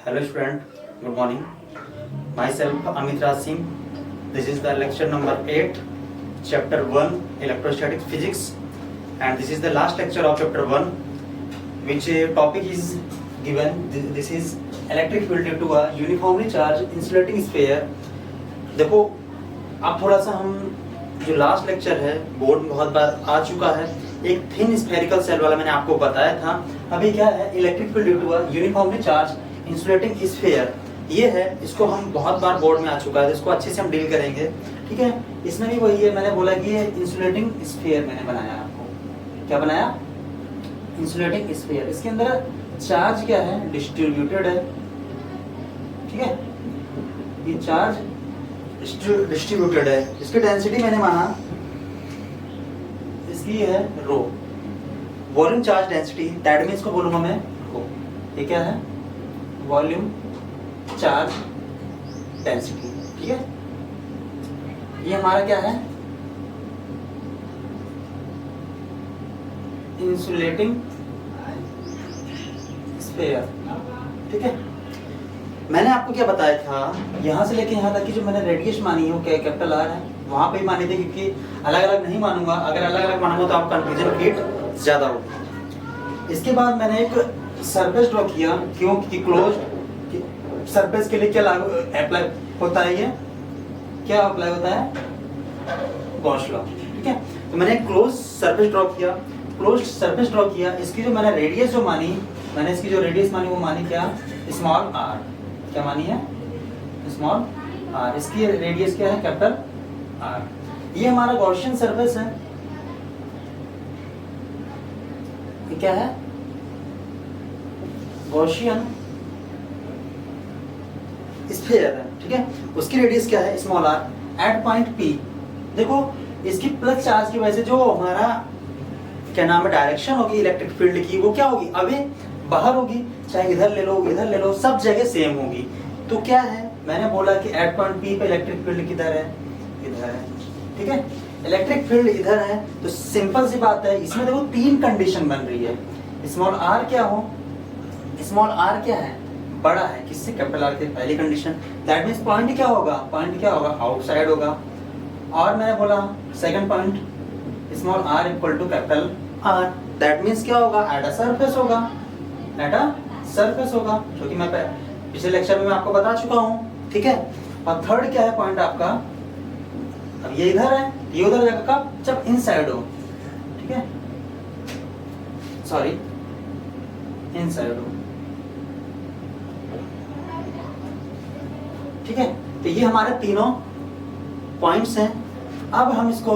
Hello student, good morning. Myself Amit Raj Singh. This is the lecture number 8, chapter 1, electrostatic physics, and this is the last lecture of chapter 1, which topic is given. This is electric field due to a uniformly charged insulating sphere. देखो अब थोड़ा सा हम जो last lecture है board में बहुत बार आ चुका है, एक थिन स्फेरिकल सेल वाला मैंने आपको बताया था. अभी क्या है, electric field due to a uniformly charge insulating sphere, ये है. इसको हम बहुत बार बोर्ड में आ चुका है, इसको अच्छे से हम डील करेंगे. ठीक है, इसमें भी वही है, मैंने बोला कि ये इंसुलेटिंग स्फीयर मैंने बनाया. आपको क्या बनाया? Insulating sphere. इसके अंदर चार्ज क्या है? डिस्ट्रीब्यूटेड है. ठीक है, ये चार्ज डिस्ट्रीब्यूटेड है. इसकी डेंसिटी मैंने माना इसकी है rho, volume charge density. That means को बोलूंगा मैं रो. ये क्या है? Volume charge density. ठीक है, ये हमारा क्या है? Insulating sphere. ठीक है, मैंने आपको क्या बताया था, यहाँ से लेके यहाँ तक की जो मैंने रेडियस मानी है वो क्या कैपिटल आर है. वहां पे ही मानी थी, क्योंकि अलग अलग नहीं मानूंगा. अगर अलग अलग मानूंगा तो आपका कंफ्यूजन क्रिएट ज्यादा होगा. इसके बाद मैंने एक सरफेस ड्रॉ किया. क्यों? कि क्लोज्ड सरफेस के लिए क्या लागू अप्लाई होता है? ये क्या अप्लाई होता है? Gauss law. ठीक है, तो मैंने क्लोज सरफेस ड्रॉ किया. क्लोज्ड सरफेस ड्रॉ किया. इसकी जो मैंने रेडियस जो मानी, मैंने इसकी जो रेडियस मानी वो मानी क्या? Small r. क्या मानी है? Small r. इसकी रेडियस क्या है? Capital R. ये हमारा गॉसियन सरफेस है. ये क्या है? गॉसियन स्फीयर है. ठीक है, उसकी रेडियस क्या है? Small r. At point P देखो, इसकी प्लस चार्ज की वजह से जो हमारा क्या नाम है डायरेक्शन होगी इलेक्ट्रिक फील्ड की, वो क्या होगी? अभी बाहर होगी. चाहे इधर ले लो इधर ले लो, सब जगह सेम होगी. तो क्या है, मैंने बोला कि एट पॉइंट पी पे इलेक्ट्रिक फील्ड किधर है? इधर है. ठीक है, इलेक्ट्रिक फील्ड इधर है. तो सिंपल सी बात है, इसमें देखो तीन कंडीशन बन रही है. स्मॉल आर क्या हो? स्मॉल आर क्या है? बड़ा है किससे? कैपिटल आर की पहली कंडीशन. दैट मींस पॉइंट क्या होगा? पॉइंट क्या होगा? आउटसाइड होगा. और मैंने बोला second point, small are equal to capital R. That means क्या होगा? एट अ सरफेस होगा. एट अ सरफेस होगा, जो कि मैं पिछले लेक्चर में आपको बता चुका हूँ. ठीक है, और थर्ड क्या है पॉइंट आपका? अब ये इधर है, ये उधर जाएगा कब? जब इनसाइड हो. ठीक है, सॉरी इनसाइड हो. ठीक है, तो ये हमारे तीनों पॉइंट्स हैं. अब हम इसको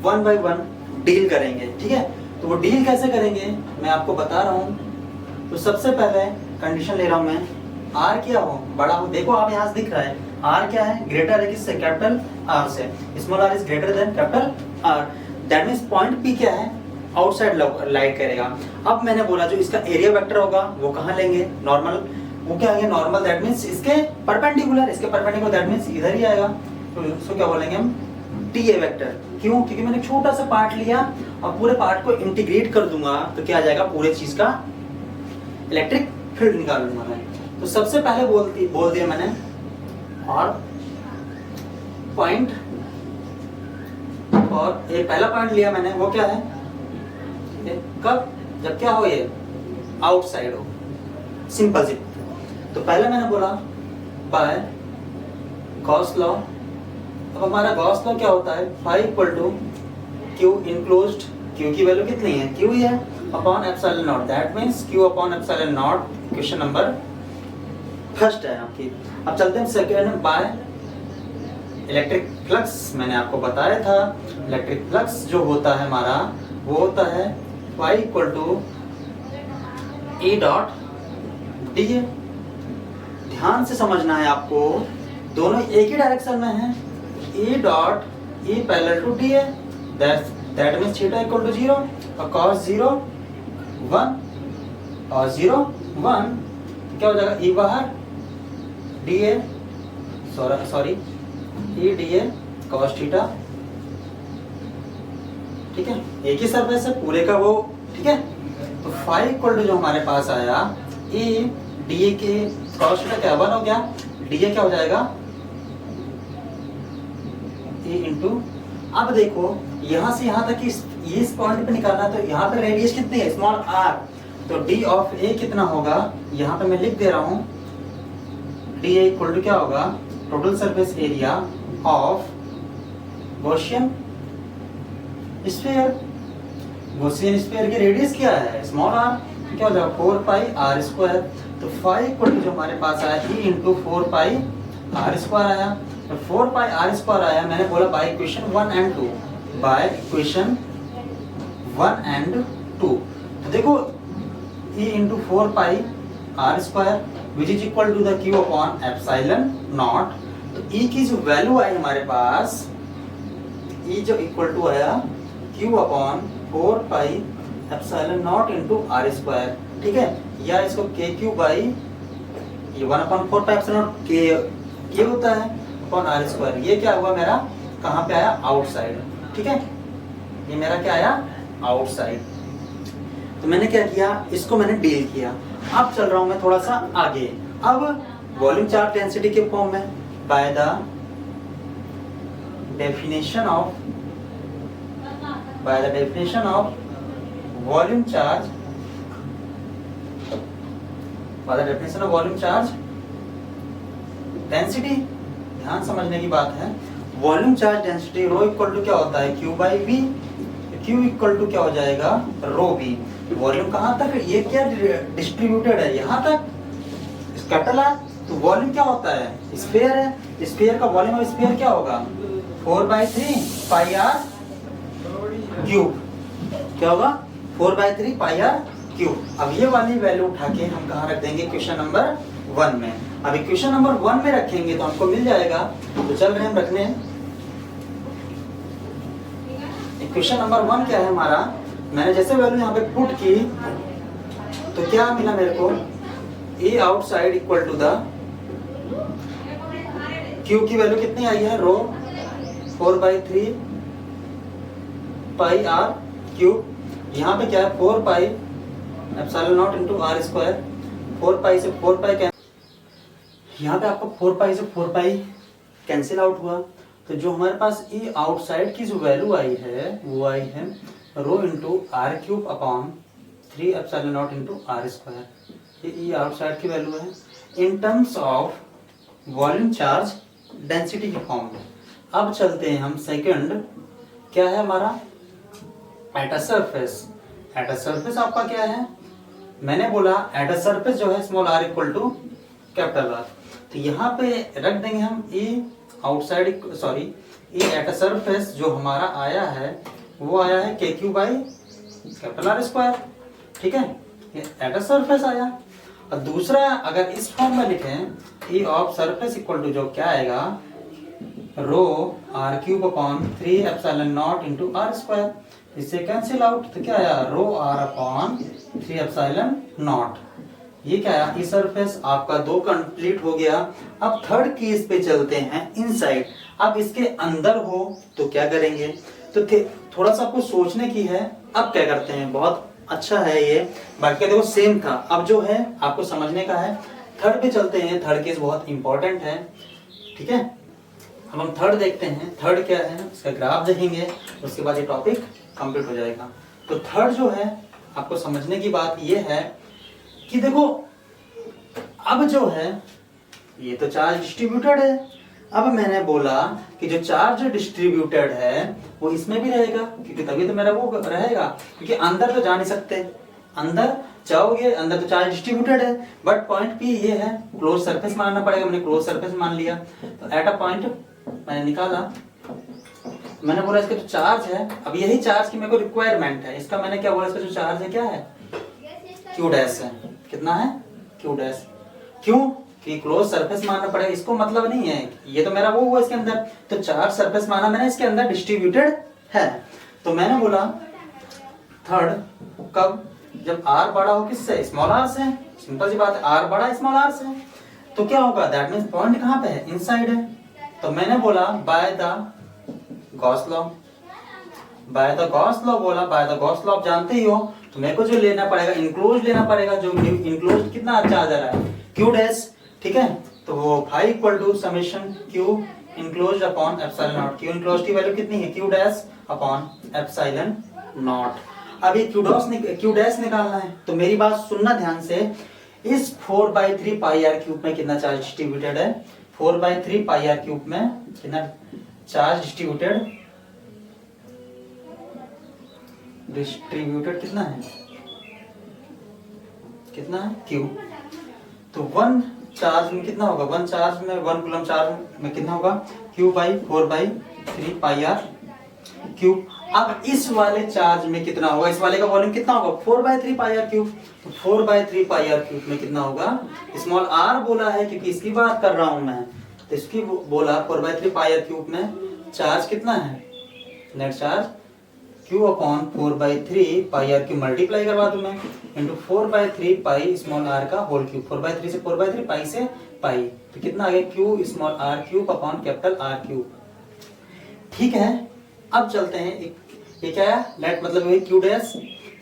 वन बाय वन डील करेंगे. ठीक है, तो वो डील कैसे करेंगे मैं आपको बता रहा हूँ. तो सबसे पहले कंडीशन ले रहा हूं मैं, आर क्या हो? बड़ा हो. देखो आप यहाँ से दिख रहा है आर क्या है? ग्रेटर है किससे? कैपिटल आर से. Small r is greater than capital R. That means point P क्या है? आउटसाइड लाइट करेगा. अब मैंने बोला जो इसका एरिया वेक्टर होगा वो कहाँ लेंगे? नॉर्मल. वो क्या है? नॉर्मल. दैट मींस इसके परपेंडिकुलर. इसके परपेंडिकुलर दैट मींस इधर ही आएगा. तो इसको क्या बोलेंगे हम? T A vector. क्यों? क्योंकि मैंने छोटा सा पार्ट लिया और पूरे पार्ट को इंटीग्रेट कर दूंगा तो क्या आ जाएगा? पूरे चीज का इलेक्ट्रिक फील्ड निकाल लूंगा मैं. तो सबसे पहले बोल दिया मैंने, और पॉइंट, और ये पहला पॉइंट लिया मैंने, वो क्या है? कब? जब क्या हो? ये आउटसाइड हो. सिंपल सी. तो पहले मैंने बोला बाय गॉस लॉ. अब हमारा गॉस लॉ क्या होता है? Phi equal to q enclosed. Q की वैल्यू कितनी है? क्यू ही है, upon epsilon naught. That means q upon epsilon naught. Question number first है आपकी. अब चलते हैं सेकंड. By electric flux. मैंने आपको बताया था इलेक्ट्रिक फ्लक्स जो होता है हमारा वो होता है y equal to E dot d. ध्यान से समझना है आपको, दोनों एक ही डायरेक्शन में है. E dot E parallel to D है. That means theta equal to 0 और cos 0 1 और 0 1. क्या हो जाएगा? ई बाहर D A, sorry E D A cos theta. ठीक है, एक ही सरफेस है पूरे का वो. ठीक है, तो फाई इक्वल टू जो हमारे पास आया ए डी ए के cos थीटा क्या 1 हो गया, dA क्या हो जाएगा a इंटू, अब देखो यहां से यहां तक इस पॉइंट पे निकालना, तो यहाँ पे रेडियस कितनी है स्मॉल r, तो d ऑफ a कितना होगा, यहाँ पे मैं लिख दे रहा हूँ dA इक्वल टू क्या होगा, total surface area of Gaussian sphere. Gaussian sphere की रेडियस क्या है स्मॉल r, क्या हो जाएगा 4 पाई r स्क्वायर, तो फाई इक्वल टू जो हमारे पास आया e into 4 pi r square आया, तो 4 पाई r स्क्वायर आया, मैंने बोला by equation 1 and 2, by equation 1 and 2, तो देखो e into 4 pi r square which is equal to the q upon epsilon not, तो e की जो वैल्यू आई हमारे पास, e जो इक्वल टू आया q upon 4 pi epsilon naught into r square, ठीक है, या इसको kq बाई ये 1 upon 4 pi epsilon not k होता है अपॉन r स्क्वायर, ये क्या हुआ मेरा, कहाँ पे आया आउटसाइड, ठीक है, ये मेरा क्या आया आउटसाइड। तो मैंने क्या किया, इसको मैंने डील किया। अब चल रहा हूं मैं थोड़ा सा आगे, अब वॉल्यूम चार्ज डेंसिटी के फॉर्म में by the definition of volume charge, density, ध्यान समझने की बात है, volume charge density rho equal to क्या होता है Q by V, Q equal to क्या हो जाएगा रो V। वॉल्यूम कहाँ तक, ये क्या डिस्ट्रीब्यूटेड है यहाँ तक कैपिटल है, तो वॉल्यूम क्या होता है स्फीयर है, स्फीयर का वॉल्यूम ऑफ स्फीयर क्या होगा 4/3 पाई r क्यूब, क्या होगा 4/3 पाई r क्यूब। अब ये वाली वैल्यू उठा के हम कहाँ रख देंगे, क्वेश्चन नंबर 1 में। अब इक्वेशन नंबर 1 में रखेंगे तो हमको मिल जाएगा, तो चल रहे हम रखने, इक्वेशन नंबर 1 क्या है हमारा, मैंने जैसे वैल्यू यहाँ पे पुट की तो क्या मिला मेरे को, A outside equal to the Q की वैल्यू कितनी आई है रो 4/3 पाई r क्यूब, यहाँ पे क्या है 4 pi epsilon naught into r square, 4 pi से 4 पाई यहाँ पे आपको 4 पाई से 4 पाई कैंसिल आउट हुआ, तो जो हमारे पास ई आउटसाइड की जो वैल्यू आई है वो आई है rho into are cube upon 3 epsilon not into R square, ये ई आउटसाइड की वैल्यू है in terms of volume charge density के फॉर्म में। अब चलते हैं हम सेकंड, क्या है हमारा at a surface, at a surface आपका क्या है, मैंने बोला एट अ सरफेस जो है small r equal to capital R, तो यहाँ पे रख देंगे हम E outside, sorry E at a surface जो हमारा आया है वो आया है KQ by capital R square, ठीक है, ये एट अ सरफेस आया। और दूसरा अगर इस फॉर्म में लिखें E of surface equal to जो क्या आएगा rho r cube upon 3 epsilon naught into r square, इससे कैंसिल आउट, तो क्या आया rho r upon 3 epsilon naught, ये क्या आया, इस सरफेस आपका 2 कंप्लीट हो गया। अब थर्ड केस पे चलते हैं इनसाइड, अब इसके अंदर हो तो क्या करेंगे, तो थोड़ा सा आपको सोचने की है, अब क्या करते हैं, बहुत अच्छा है ये, बाकी देखो सेम था, अब जो है आपको समझने का है। थर्ड पे चलते हैं, थर्ड केस बहुत इंपॉर्टेंट है, ठीक है, अब हम थर्ड देखते हैं, थर्ड क्या है इसका ग्राफ देखेंगे, उसके बाद ये टॉपिक कंप्लीट हो जाएगा। तो थर्ड जो है आपको समझने की बात ये है कि देखो अब जो है ये तो चार्ज डिस्ट्रीब्यूटेड है, अब मैंने बोला कि जो चार्ज डिस्ट्रीब्यूटेड है वो इसमें भी रहेगा, क्योंकि तभी तो मेरा वो रहेगा, क्योंकि अंदर तो जा नहीं सकते, अंदर जाओगे अंदर तो चार्ज डिस्ट्रीब्यूटेड है, बट पॉइंट पी ये है क्लोज सरफेस मानना पड़ेगा, मैंने क्लोज सरफेस मान लिया, तो एट अ पॉइंट मैंने निकाला, मैंने बोला इसका जो चार्ज है, अब यही चार्ज की मेरे को रिक्वायरमेंट है, इसका मैंने क्या बोला, इसका जो चार्ज है क्या है क्यू डैश है, कितना है क्यू डैश, क्यों कि क्लोज सरफेस मानना पड़ेगा, इसको मतलब नहीं है ये तो मेरा वो हुआ इसके अंदर, तो चार्ज सरफेस माना मैंने इसके अंदर डिस्ट्रीब्यूटेड है, तो मैंने बोला थर्ड कब, जब r बड़ा हो किससे स्मॉल r से, सिंपल सी बात है r बड़ा स्मॉल r से, तो क्या होगा दैट मींस पॉइंट कहाँ पे है इनसाइड है, तो मैंने बोला by the Gauss law, by the Gauss law बोला, बाय द गॉस लॉ आप जानते ही हो, तो मेरे को जो लेना पड़ेगा इनक्लोज लेना पड़ेगा, जो इनक्लोज कितना चार्ज आ रहा है क्यू डैश, ठीक है, तो वो phi equal to summation q enclose upon epsilon naught. Q enclose की वैल्यू कितनी है, q dash upon epsilon naught. अब ये क्यू डैश निकालना है, तो मेरी बात सुनना ध्यान से। इस 4/3 पाई आर क्यूब में कितना चार्ज डिस्ट्रीब्यूटेड है, 4/3 पाई आर क्यूब में कितना चार्ज डिस्ट्रीब्यूटेड कितना है, कितना है क्यू। तो 1 चार्ज में कितना होगा, 1 चार्ज में 1 कूलम चार्ज में कितना होगा, q by 4/3 pi are cube. अब इस वाले चार्ज में कितना होगा, इस वाले का वॉल्यूम कितना होगा, 4/3 पाई आर क्यूब। तो 4/3 पाई आर क्यूब में कितना होगा, स्मॉल आर बोला है क्योंकि इसकी बात कर रहा हूं मैं, तो इसकी बोला 4/3 पाई आर क्यूब में चार्ज कितना है, net charge q upon 4/3 pi are cube multiply करवा दूं मैं इंटू 4/3 पाई स्मॉल आर का होल क्यूब। 4/3 से 4/3 पाई से पाई, तो कितना आ गया, q small r cube upon capital R cube. ठीक है, अब चलते हैं, ये क्या है, लेट मतलब वही क्यू डैश।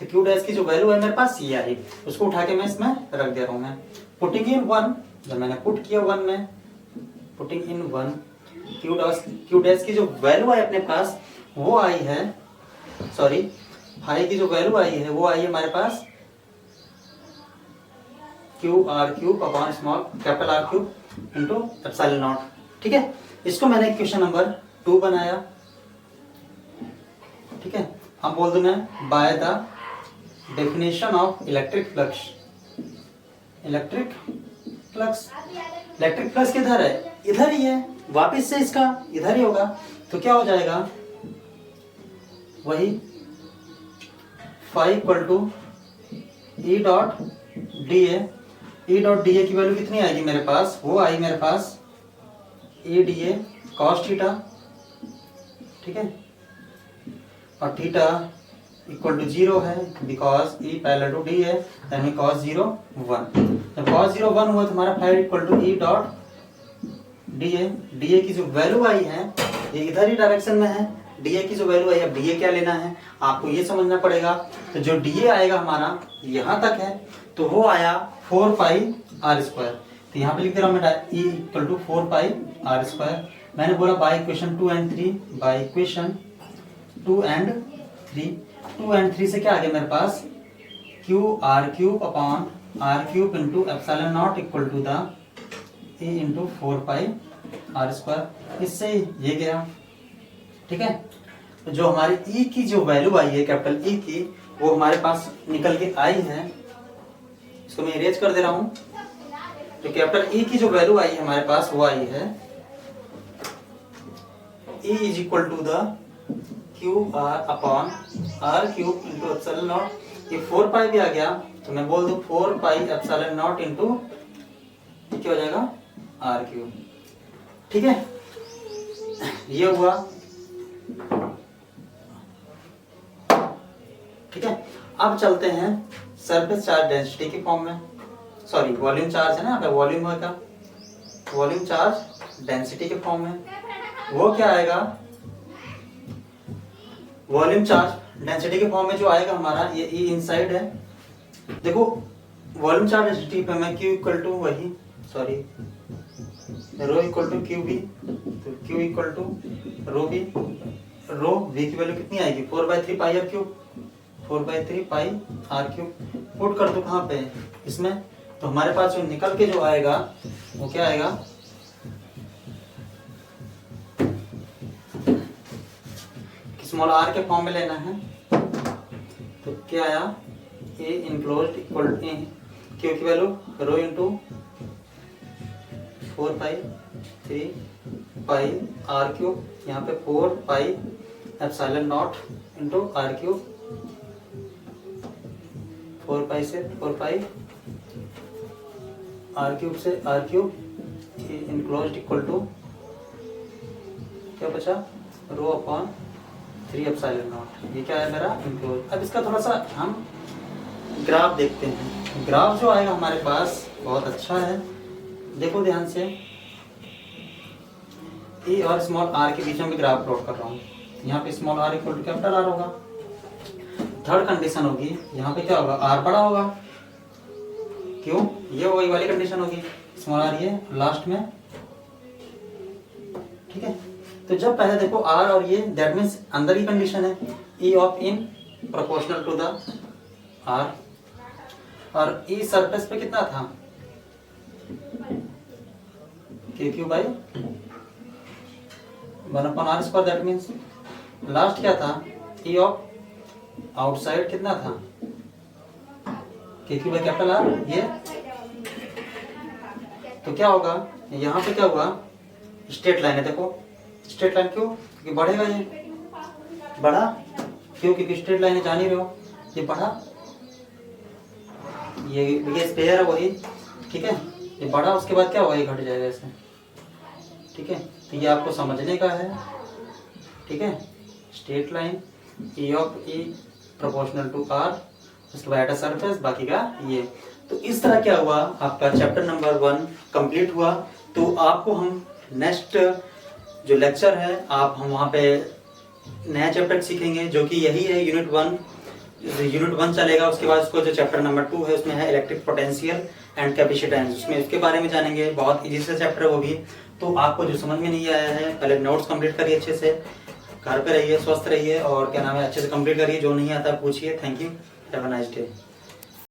तो क्यू डैश की जो वैल्यू है मेरे पास ये आई, उसको उठा के मैं इसमें रख दे रहा हूं मैं। पुटिंग इन 1, जब मैंने पुट किया 1 में, पुटिंग इन 1, क्यू डैश की जो वैल्यू आई अपने पास वो आई है, सॉरी फाई की जो वैल्यू आई है वो आई है हमारे पास Q R cube upon small capital R cube into epsilon nought. ठीक है, इसको मैंने क्वेश्चन नंबर 2 बनाया। ठीक है, अब बोल दूं मैं bye the definition of electric flux. Electric flux किधर है, इधर ही है, वापस से इसका इधर ही होगा। तो क्या हो जाएगा, वही phi equal to E dot D A. E dot D A की वैल्यू कितनी आएगी मेरे पास, वो आई मेरे पास A D A cos theta. ठीक है, और थीटा इक्वल टू 0 है because E parallel to D है, यानी cos 0 1। जब cos 0 1 हुआ तो हमारा phi equal to E dot D A की जो वैल्यू आई है ये इधर ही डायरेक्शन में है। डी ए की जो वैल्यू आई, अब डी ए क्या लेना है आपको ये समझना पड़ेगा। तो जो डी ए आएगा हमारा यहाँ तक है, तो वो आया 4 पाई आर स्क्वायर। तो यहाँ पे लिख दे रहा हूँ मैं E equal to 4 pi R square. मैंने बोला by equation 2 and 3, by equation 2 and 3 से क्या आ गया मेरे पास, Q R cube upon are cube into epsilon naught equal to the A into 4 pi R square. इससे ये गया। ठीक है, तो जो हमारी ई की जो वैल्यू आई है कैपिटल ई की, वो हमारे पास निकल के आई है। इसको मैं इरेज कर दे रहा हूं। जो कैपिटल ई की जो वैल्यू आई है हमारे पास वो आई है E is equal to the q r upon are cube into epsilon naught. ये 4 पाई भी आ गया तो मैं बोल दूं 4 पाई एप्सिलॉन नॉट इंटू क्या हो जाएगा आर क्यूब। ठीक है, ये हुआ। ठीक है, अब चलते हैं सरफेस चार्ज डेंसिटी के फॉर्म में, सॉरी वॉल्यूम चार्ज है ना, वॉल्यूम होगा वॉल्यूम चार्ज डेंसिटी के फॉर्म में। वो क्या आएगा, वॉल्यूम चार्ज डेंसिटी के फॉर्म में जो आएगा हमारा ये ई इनसाइड है। देखो वॉल्यूम चार्ज डेंसिटी पे मैं क्यू इक्वल टू वही, sorry rho equal to Q B, तो Q equal to rho B. Rho V की वैल्यू कितनी आएगी 4/3 pi are cube, 4/3 pi are cube. Put कर दो कहाँ पे, इसमें। तो हमारे पास जो निकल के जो आएगा वो क्या आएगा, स्मॉल आर के फॉर्म में लेना है। तो क्या आया, A enclosed equal to q की value rho into 4/3 pi are cube, यहाँ पे 4 pi epsilon not into are cube. 4 pi से 4 पाई आर क्यूब से r cube enclosed equal to क्या बचा, रो अपॉन 3 एप्सिलॉन नॉट। ये क्या है मेरा इनक्लोज। अब इसका थोड़ा सा हम ग्राफ देखते हैं। ग्राफ जो आएगा हमारे पास बहुत अच्छा है, देखो ध्यान से। ए और स्मॉल आर के बीच में भी ग्राफ प्लॉट कर रहा हूँ। यहाँ पे small are equal to capital R होगा। थर्ड कंडीशन होगी यहाँ पे क्या होगा, आर बड़ा होगा, क्यों, ये वही वाली कंडीशन होगी। स्मॉल आर ये लास्ट में, ठीक है। तो जब पहले देखो आर और ये, दैट मीन्स अंदर ही कंडीशन है, E of in proportional to the R, और ई सरफेस पे कितना था, K Q by 1/r², that means last क्या था, ई ऑफ आउटसाइड कितना था, K Q by capital R ये। तो क्या होगा यहाँ पे, क्या हुआ, स्ट्रेट लाइन है, देखो स्ट्रेट लाइन क्यों, क्योंकि बढ़ेगा, ये बढ़ा क्यों, क्योंकि स्ट्रेट लाइन है, जान ही रहे हो, ये बढ़ा, ये स्पेयर है वही, ठीक है, ये बढ़ा, उसके बाद क्या होगा, ये घट जाएगा ऐसे, ठीक है। तो ये आपको समझने का है, ठीक है। Straight line E of E proportional to R, उसके बाद एट सरफेस, बाकी का ये। तो इस तरह क्या हुआ, आपका चैप्टर नंबर 1 कंप्लीट हुआ। तो आपको हम नेक्स्ट जो लेक्चर है, हम वहाँ पे नया चैप्टर सीखेंगे, जो कि यही है यूनिट 1 चलेगा। उसके बाद उसको जो चैप्टर नंबर 2 है, उसमें है इलेक्ट्रिक पोटेंशियल एंड कैपेसिटेंस, उसमें उसके बारे में जानेंगे। बहुत इजी से चैप्टर है वो भी। तो आपको जो समझ में नहीं आया है, पहले नोट्स कंप्लीट करिए अच्छे से, घर पे रहिए, स्वस्थ रहिए, और क्या नाम है, अच्छे से कंप्लीट करिए। जो नहीं आता पूछिए। Thank you, have a nice day.